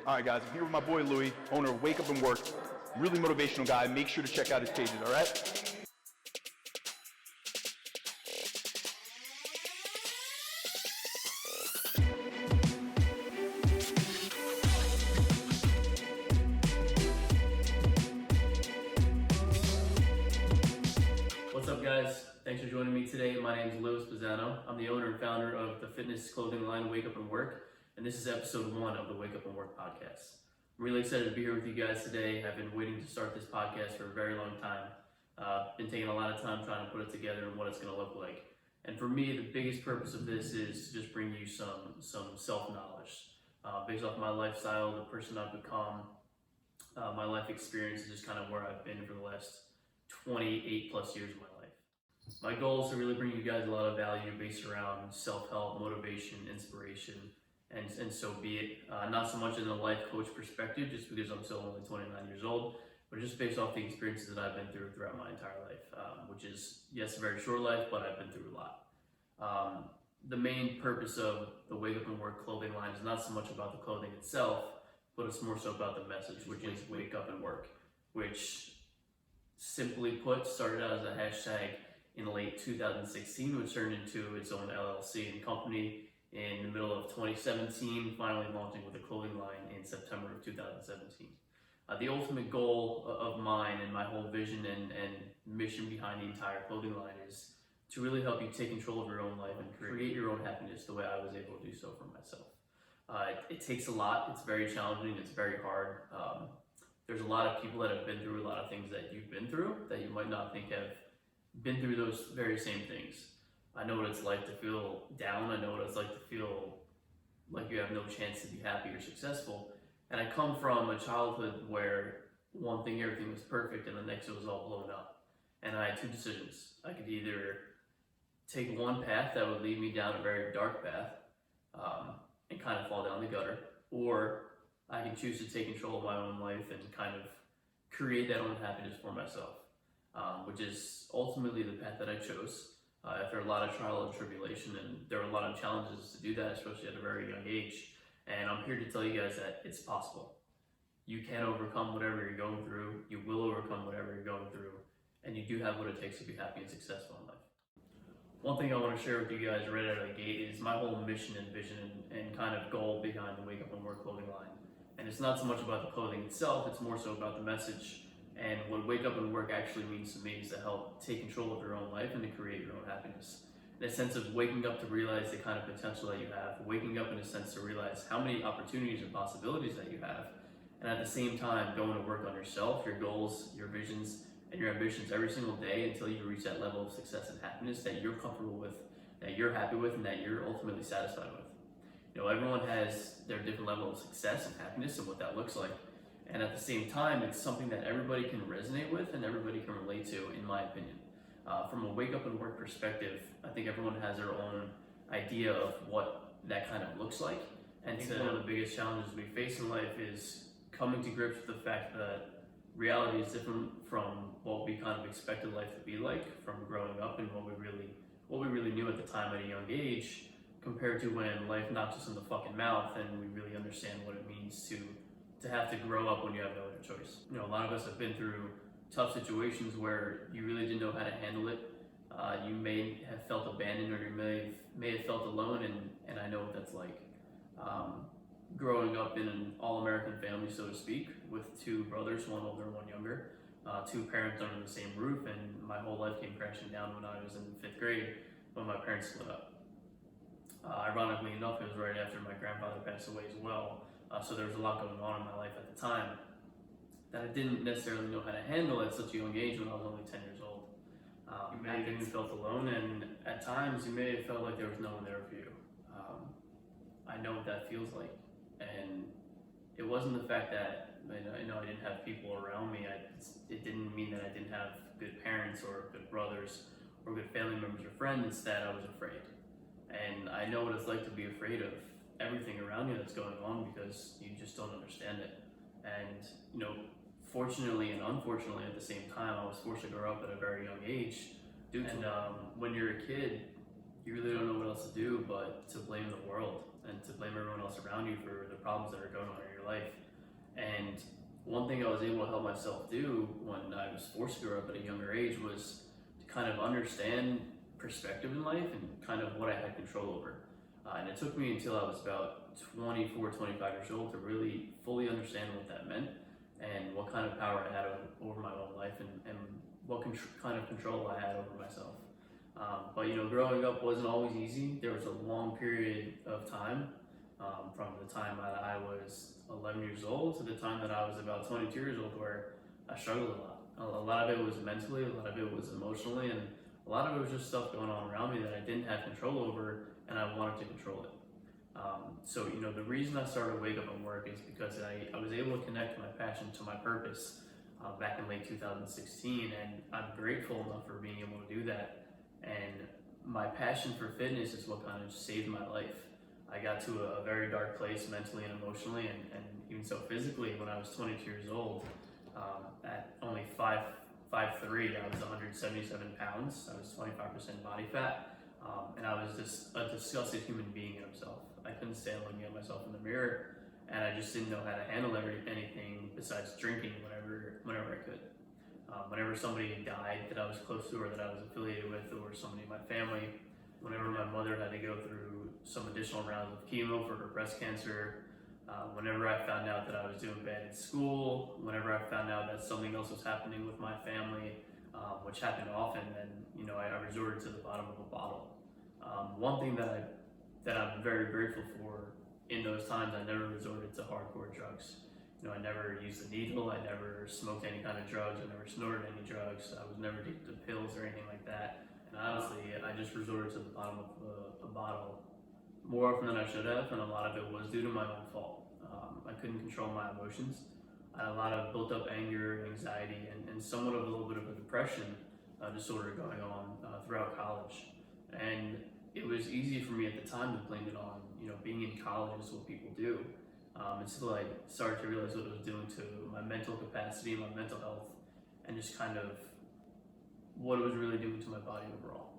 All right, guys, I'm here with my boy Louie, owner of Wake Up and Work. Really motivational guy. Make sure to check out his pages, all right? What's up, guys? Thanks for joining me today. My name is Louis Pisano. I'm the owner and founder of the fitness clothing line Wake Up and Work, and this is episode 1 of the Wake Up and Work podcast. I'm really excited to be here with you guys today. I've been waiting to start this podcast for a very long time. Been taking a lot of time trying to put it together and what it's going to look like. And for me, the biggest purpose of this is to just bring you some self-knowledge based off my lifestyle, the person I've become, my life experience is just kind of where I've been for the last 28 plus years of my life. My goal is to really bring you guys a lot of value based around self-help, motivation, inspiration, and so be it. Not so much in a life coach perspective, just because I'm still only 29 years old, but just based off the experiences that I've been through throughout my entire life, which is, yes, a very short life, but I've been through a lot. The main purpose of the Wake Up and Work clothing line is not so much about the clothing itself, but it's more so about the message, which is Wake Up and Work, which simply put started out as a hashtag in late 2016, which turned into its own LLC and company in the middle of 2017, finally launching with a clothing line in September of 2017. The ultimate goal of mine and my whole vision and mission behind the entire clothing line is to really help you take control of your own life and create your own happiness the way I was able to do so for myself. It takes a lot, it's very challenging, it's very hard. There's a lot of people that have been through a lot of things that you've been through that you might not think have been through those very same things. I know what it's like to feel down. I know what it's like to feel like you have no chance to be happy or successful. And I come from a childhood where one thing, everything was perfect, and the next it was all blown up. And I had two decisions. I could either take one path that would lead me down a very dark path and kind of fall down the gutter, or I can choose to take control of my own life and kind of create that own happiness for myself, which is ultimately the path that I chose. After a lot of trial and tribulation, and there are a lot of challenges to do that, especially at a very young age. And I'm here to tell you guys that it's possible. You can overcome whatever you're going through. You will overcome whatever you're going through, and you do have what it takes to be happy and successful in life. One thing I want to share with you guys right out of the gate is my whole mission and vision and kind of goal behind the Wake Up and Work clothing line. And it's not so much about the clothing itself, it's more so about the message. And what Wake Up and Work actually means to me is to help take control of your own life and to create your own happiness. In a sense of waking up to realize the kind of potential that you have, waking up in a sense to realize how many opportunities and possibilities that you have, and at the same time going to work on yourself, your goals, your visions, and your ambitions every single day until you reach that level of success and happiness that you're comfortable with, that you're happy with, and that you're ultimately satisfied with. You know, everyone has their different level of success and happiness and what that looks like. And at the same time, it's something that everybody can resonate with and everybody can relate to, in my opinion. From a Wake Up and Work perspective, I think everyone has their own idea of what that kind of looks like. And I think one of the biggest challenges we face in life is coming to grips with the fact that reality is different from what we kind of expected life to be like from growing up and what we really knew at the time at a young age, compared to when life knocks us in the fucking mouth and we really understand what it means to have to grow up when you have no other choice. You know, a lot of us have been through tough situations where you really didn't know how to handle it. You may have felt abandoned, or you may have felt alone, and I know what that's like. Growing up in an all-American family, so to speak, with two brothers, one older, one younger, two parents under the same roof, and my whole life came crashing down when I was in 5th grade when my parents split up. Ironically enough, it was right after my grandfather passed away as well. So there was a lot going on in my life at the time that I didn't necessarily know how to handle at such a young age when I was only 10 years old. You may have even felt alone, and at times you may have felt like there was no one there for you. I know what that feels like, and it wasn't the fact that I didn't have people around me. It didn't mean that I didn't have good parents or good brothers or good family members or friends. Instead, I was afraid. And I know what it's like to be afraid of everything around you that's going on because you just don't understand it. And, you know, fortunately and unfortunately at the same time, I was forced to grow up at a very young age. When you're a kid, you really don't know what else to do but to blame the world and to blame everyone else around you for the problems that are going on in your life. And one thing I was able to help myself do when I was forced to grow up at a younger age was to kind of understand perspective in life and kind of what I had control over. And it took me until I was about 24, 25 years old to really fully understand what that meant and what kind of power I had over my own life and what kind of control I had over myself. But growing up wasn't always easy. There was a long period of time from the time that I was 11 years old to the time that I was about 22 years old where I struggled a lot. A lot of it was mentally, a lot of it was emotionally, and a lot of it was just stuff going on around me that I didn't have control over and I wanted to control it. So the reason I started Wake Up and Work is because I was able to connect my passion to my purpose back in late 2016, and I'm grateful enough for being able to do that. And my passion for fitness is what kind of saved my life. I got to a very dark place mentally and emotionally, and even so physically when I was 22 years old. At only 5'3", I was 177 pounds. I was 25% body fat, and I was just a disgusted human being in himself. I couldn't stand looking at myself in the mirror, and I just didn't know how to handle anything besides drinking whenever I could. Whenever somebody died that I was close to or that I was affiliated with, or somebody in my family, whenever my mother had to go through some additional rounds of chemo for her breast cancer, whenever I found out that I was doing bad in school, whenever I found out that something else was happening with my family, which happened often, then I resorted to the bottom of a bottle. One thing that I'm very grateful for in those times, I never resorted to hardcore drugs. I never used a needle, I never smoked any kind of drugs, I never snorted any drugs, I was never addicted to pills or anything like that. And honestly, I just resorted to the bottom of a bottle more often than I should have, and a lot of it was due to my own fault. I couldn't control my emotions. I had a lot of built up anger, anxiety, and somewhat of a little bit of a depression disorder going on throughout college. And it was easy for me at the time to blame it on, being in college is what people do. Until I started to realize what it was doing to my mental capacity, my mental health, and just kind of what it was really doing to my body overall.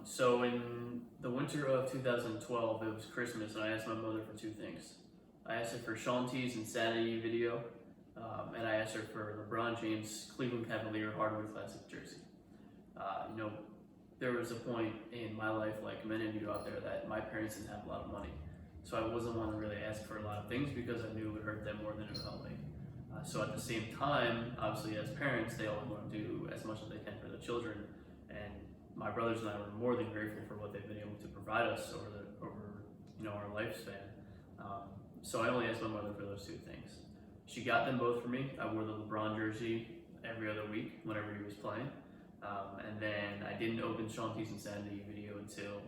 So in the winter of 2012, it was Christmas, and I asked my mother for two things. I asked her for Sean T's Insanity video, and I asked her for LeBron James Cleveland Cavalier Hardwood Classic jersey. There was a point in my life, like many of you out there, that my parents didn't have a lot of money. So I wasn't one to really ask for a lot of things because I knew it would hurt them more than it would help me. So at the same time, obviously as parents, they always want to do as much as they can for their children. And my brothers and I were more than grateful for what they've been able to provide us over our lifespan. So I only asked my mother for those two things. She got them both for me. I wore the LeBron jersey every other week whenever he was playing. And then I didn't open Sean T's Insanity video until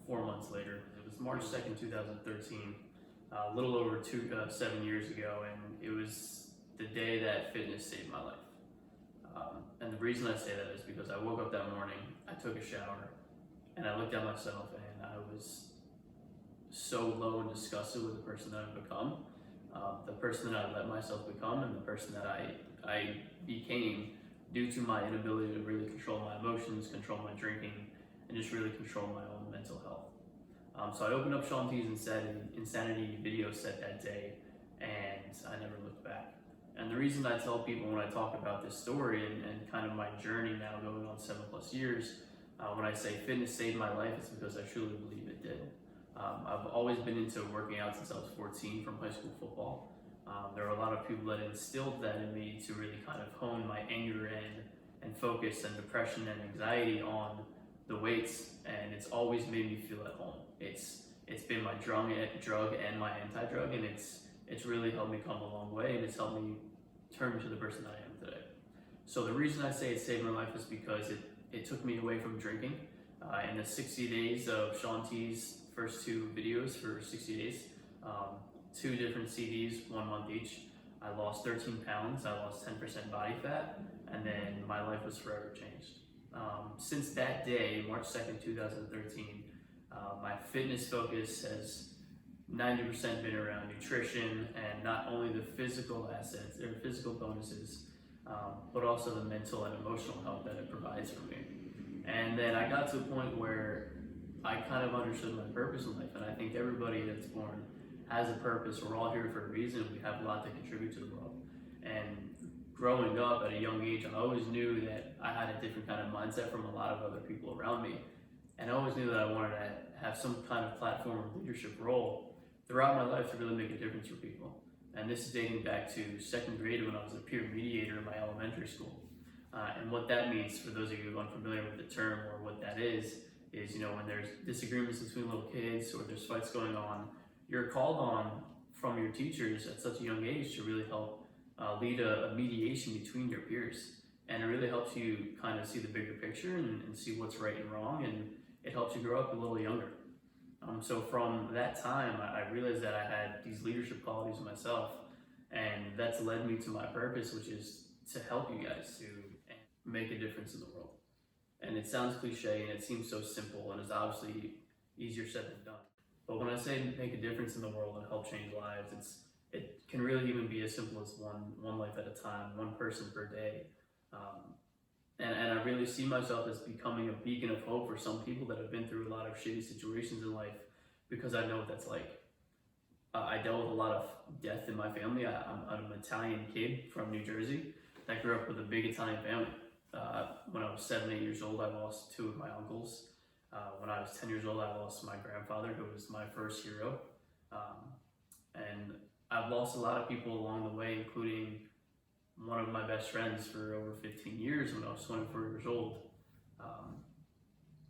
4 months later. It was March 2nd, 2013, a little over 7 years ago, and it was the day that fitness saved my life. And the reason I say that is because I woke up that morning, I took a shower, and I looked at myself, and I was so low and disgusted with the person that I've become, the person that I let myself become, and the person that I became due to my inability to really control my emotions, control my drinking, and just really control my own mental health. So I opened up Sean T's Insanity video set that day, and I never looked back. And the reason I tell people when I talk about this story and kind of my journey now going on 7+ years, when I say fitness saved my life, it's because I truly believe it did. I've always been into working out since I was 14 from high school football. There are a lot of people that instilled that in me to really kind of hone my anger and focus and depression and anxiety on the weights, and it's always made me feel at home. It's been my drug and my anti-drug, and it's really helped me come a long way, and it's helped me turn into the person that I am today. So the reason I say it saved my life is because it took me away from drinking. In the 60 days of Sean T's first two videos for 60 days, 2 different CDs, 1 month each, I lost 13 pounds, I lost 10% body fat, and then my life was forever changed. Since that day, March 2nd, 2013, my fitness focus has 90% been around nutrition and not only the physical assets or physical bonuses, but also the mental and emotional health that it provides for me. And then I got to a point where I kind of understood my purpose in life, and I think everybody that's born has a purpose. We're all here for a reason. We have a lot to contribute to the world. And growing up at a young age, I always knew that I had a different kind of mindset from a lot of other people around me. And I always knew that I wanted to have some kind of platform or leadership role throughout my life to really make a difference for people. And this is dating back to second grade when I was a peer mediator in my elementary school. And what that means, for those of you unfamiliar with the term or what that is, when there's disagreements between little kids or there's fights going on, you're called on from your teachers at such a young age to really help lead a mediation between your peers. And it really helps you kind of see the bigger picture and see what's right and wrong, and it helps you grow up a little younger. So from that time, I realized that I had these leadership qualities in myself, and that's led me to my purpose, which is to help you guys to make a difference in the world. And it sounds cliche and it seems so simple, and it's obviously easier said than done. But when I say make a difference in the world and help change lives, it can really even be as simple as one life at a time, one person per day. And I really see myself as becoming a beacon of hope for some people that have been through a lot of shitty situations in life, because I know what that's like. I dealt with a lot of death in my family. I'm an Italian kid from New Jersey that grew up with a big Italian family. When I was 7, 8 years old, I lost 2 of my uncles. When I was 10 years old, I lost my grandfather, who was my first hero. And I've lost a lot of people along the way, including one of my best friends for over 15 years when I was 24 years old.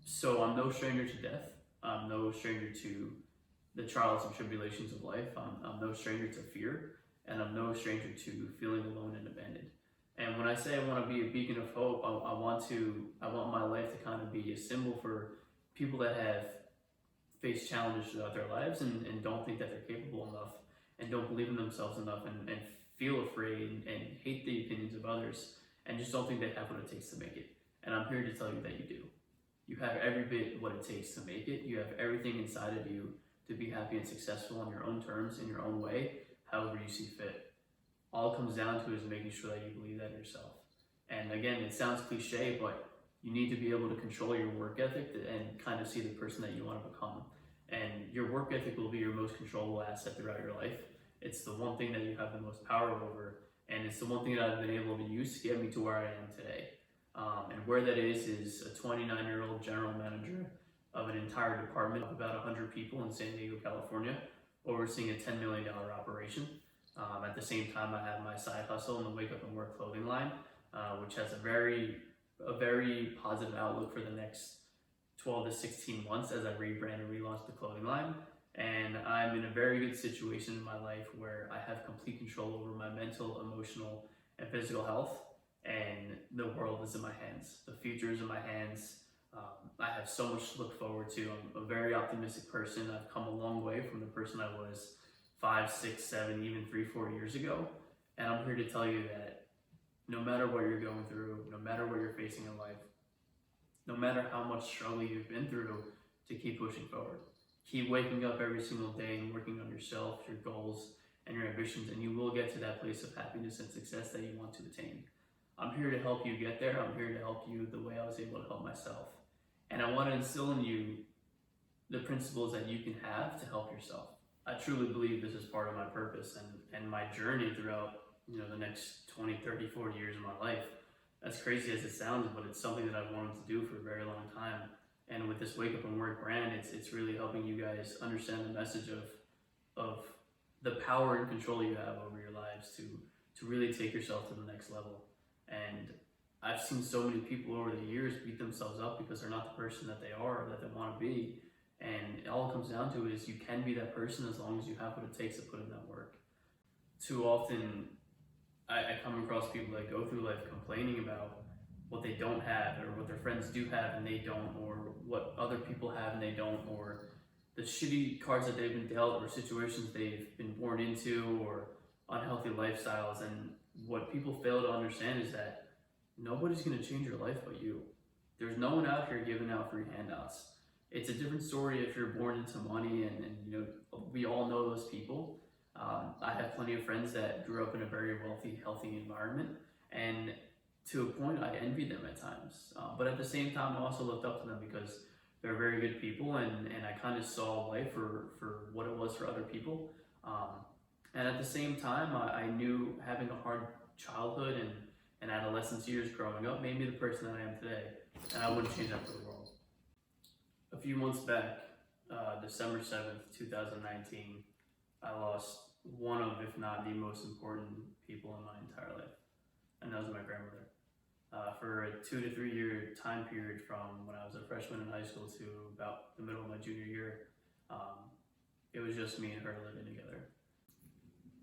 So I'm no stranger to death. I'm no stranger to the trials and tribulations of life. I'm no stranger to fear, and I'm no stranger to feeling alone and abandoned. And when I say I want to be a beacon of hope, I want my life to kind of be a symbol for people that have faced challenges throughout their lives and don't think that they're capable enough and don't believe in themselves enough and feel afraid and hate the opinions of others and just don't think they have what it takes to make it. And I'm here to tell you that you do. You have every bit what it takes to make it. You have everything inside of you to be happy and successful on your own terms, in your own way, however you see fit. All it comes down to is making sure that you believe that in yourself. And again, it sounds cliche, but you need to be able to control your work ethic and kind of see the person that you want to become. And your work ethic will be your most controllable asset throughout your life. It's the one thing that you have the most power over, and it's the one thing that I've been able to use to get me to where I am today. And where that is a 29-year-old general manager of an entire department of about 100 people in San Diego, California, overseeing a $10 million operation. At the same time, I have my side hustle in the Wake Up and Work clothing line, which has a very positive outlook for the next 12 to 16 months as I rebrand and relaunch the clothing line. And I'm in a very good situation in my life where I have complete control over my mental, emotional, and physical health, and the world is in my hands. The future is in my hands. I have so much to look forward to. I'm a very optimistic person. I've come a long way from the person I was 5, 6, 7, even 3, 4 years ago. And I'm here to tell you that no matter what you're going through, no matter what you're facing in life, no matter how much struggle you've been through, to keep pushing forward. Keep waking up every single day and working on yourself, your goals, and your ambitions, and you will get to that place of happiness and success that you want to attain. I'm here to help you get there. I'm here to help you the way I was able to help myself. And I want to instill in you the principles that you can have to help yourself. I truly believe this is part of my purpose and my journey throughout the next 20, 30, 40 years of my life. As crazy as it sounds, but it's something that I've wanted to do for a very long time. And with this Wake Up and Work brand, it's really helping you guys understand the message of the power and control you have over your lives to really take yourself to the next level. And I've seen so many people over the years beat themselves up because they're not the person that they are, that they want to be. And all it comes down to is you can be that person as long as you have what it takes to put in that work. Too often, I come across people that go through life complaining about what they don't have, or what their friends do have and they don't, or what other people have and they don't, or the shitty cards that they've been dealt, or situations they've been born into, or unhealthy lifestyles. And what people fail to understand is that nobody's going to change your life but you. There's no one out here giving out free handouts. It's a different story if you're born into money, and we all know those people. I have plenty of friends that grew up in a very wealthy, healthy environment, and to a point I envied them at times. But at the same time, I also looked up to them because they're very good people, and I kind of saw life for what it was for other people. And at the same time, I knew having a hard childhood and adolescence years growing up made me the person that I am today, and I wouldn't change that for the world. A few months back, December 7th, 2019, I lost one of, if not the most important people in my entire life, and that was my grandmother. For a 2 to 3 year time period from when I was a freshman in high school to about the middle of my junior year, it was just me and her living together.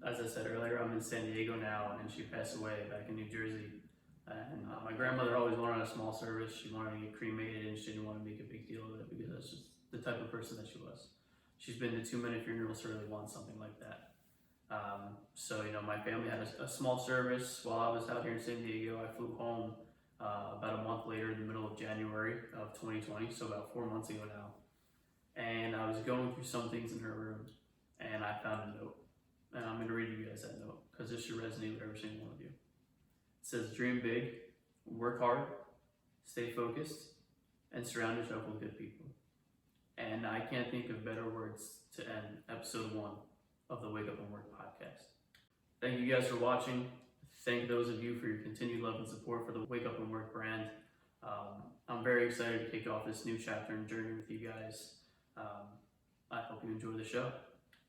As I said earlier, I'm in San Diego now, and she passed away back in New Jersey. And my grandmother always wanted a small service. She wanted to get cremated, and she didn't want to make a big deal of it because that's just the type of person that she was. She's been to too many funerals to really want something like that. So, my family had a small service while I was out here in San Diego. I flew home about a month later in the middle of January of 2020, so about 4 months ago now. And I was going through some things in her room, and I found a note. And I'm going to read you guys that note because this should resonate with every single one of you. It says, dream big, work hard, stay focused, and surround yourself with good people. And I can't think of better words to end episode 1 of the Wake Up and Work podcast. Thank you guys for watching. Thank those of you for your continued love and support for the Wake Up and Work brand. I'm very excited to kick off this new chapter and journey with you guys. I hope you enjoy the show.